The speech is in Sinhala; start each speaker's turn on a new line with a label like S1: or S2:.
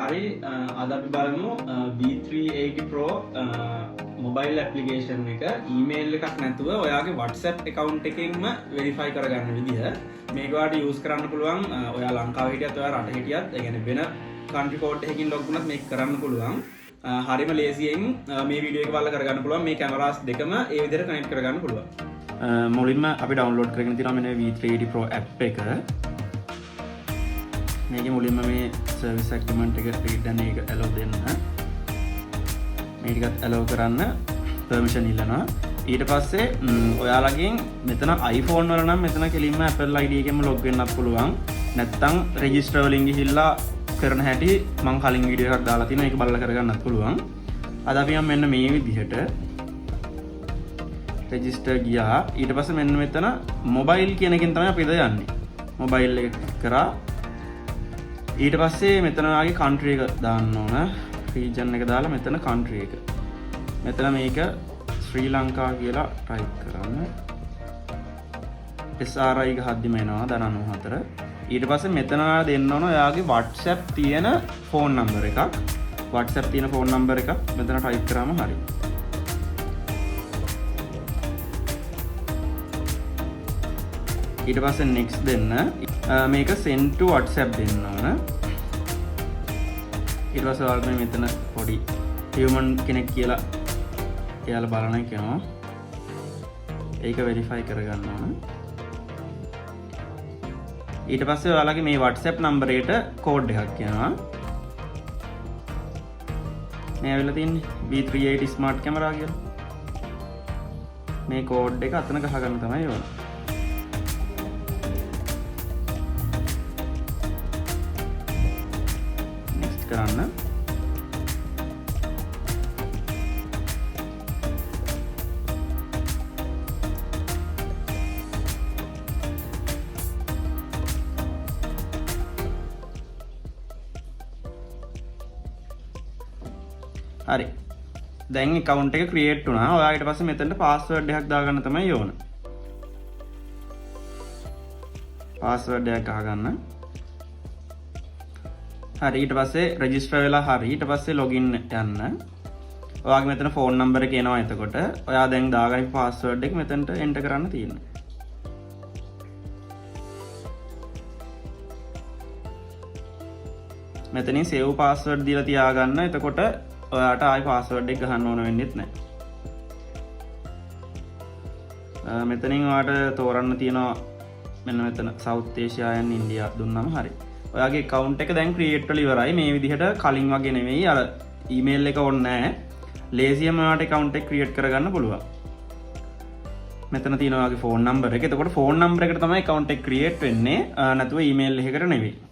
S1: හරි අද අපි බලමු B380 Pro මොබයිල් ඇප්ලිකේෂන් එක ඊමේල් එකක් නැතුව ඔයාගේ WhatsApp account එකෙන්ම වෙරිෆයි කරගන්න විදිහ. මේක ඔයාලට යූස් කරන්න පුළුවන් ඔයා ලංකාවේ හිටියත් ඔයා රට හිටියත් ඒ කියන්නේ වෙන country code එකකින් log වුණත් මේක කරන්න පුළුවන්. හරිම ලේසියෙන් මේ වීඩියෝ එක බලලා කරගන්න පුළුවන්. මේ කැමරාස් දෙකම ඒ විදිහට කනෙක්ට් කරගන්න පුළුවන්. මුලින්ම අපි ඩවුන්ලෝඩ් කරගෙන තියෙනවා මෙන්න V380 Pro app එක. මේකේ මුලින්ම මේ සර්විස් ඇග්‍රීමන්ට් එක රීඩ් කරන එක allow දෙන්න. මේ ටිකත් allow කරන්න permission ඉල්ලනවා. ඊට පස්සේ ඔයාලගෙන් මෙතන iPhone වල නම් මෙතන කෙලින්ම Apple ID එකෙන්ම log වෙන්නත් පුළුවන්. නැත්නම් register වලින් ගිහිල්ලා කරන හැටි මම කලින් වීඩියෝ එකක් දාලා තියෙනවා. ඒක බලලා කරගන්නත් පුළුවන්. අද අපි යම් මෙන්න මේ විදිහට register ගියා. ඊට පස්සේ මෙන්න මෙතන mobile කියන එකෙන් තමයි අපි ඉඳ යන්නේ. mobile එක කරා ඊට පස්සේ මෙතන ආගේ country එක දාන්න ඕන. region එක දාලා මෙතන country එක. මෙතන මේක ශ්‍රී ලංකා කියලා type කරන්න. SRI ගහද්දිම එනවා 94. ඊට පස්සේ මෙතන දෙන්න ඕන ඔයාගේ WhatsApp තියෙන phone number එකක්. WhatsApp තියෙන phone number එකක් මෙතන type කරාම හරි. ඊට පස්සේ next දෙන්න. මේක send to WhatsApp දෙන්න ඕන. ඊට පස්සේ ඔයාලා මෙතන පොඩි human කෙනෙක් කියලා එයාලා බලන එක යනවා. ඒක verify කරගන්න ඕන. ඊට පස්සේ ඔයාලගේ මේ WhatsApp number එකට code එකක් යනවා. මේ ඇවිල්ලා තින්නේ B380 smart camera කියලා. මේ code එක අතන ගහගන්න තමයි ඕන. next කරන්න. හරි. දැන් account එක create වුණා. ඔයා ඊට පස්සේ මෙතනට password එකක් දාගන්න තමයි ඕන. password එකක් අහගන්න. හරි. ඊට පස්සේ register වෙලා හරි. ඊට පස්සේ login යන්න. ඔයාගේ මෙතන phone number එක එනවා. එතකොට ඔයා දැන් දාගන්න password එක මෙතනට enter කරන්න තියෙනවා. මෙතනින් save password දීලා තියාගන්න. එතකොට ඔයාට ආයි පාස්වර්ඩ් එක ගහන්න ඕන වෙන්නේත් නැහැ. මෙතනින් ඔයාට තෝරන්න තියෙනවා මෙන්න මෙතන South Asia and India දුන්නාම හරි. ඔයාගේ account එක දැන් create වෙලා ඉවරයි. මේ විදිහට කලින් වගේ නෙමෙයි අර email එක ඕනේ නැහැ. ලේසියෙන්ම ඔයාට account එක create කරගන්න පුළුවන්. මෙතන තියෙනවා ඔයාගේ phone number එක. එතකොට phone number එකට තමයි account එක create වෙන්නේ. නැතුව email එකකට නෙවෙයි.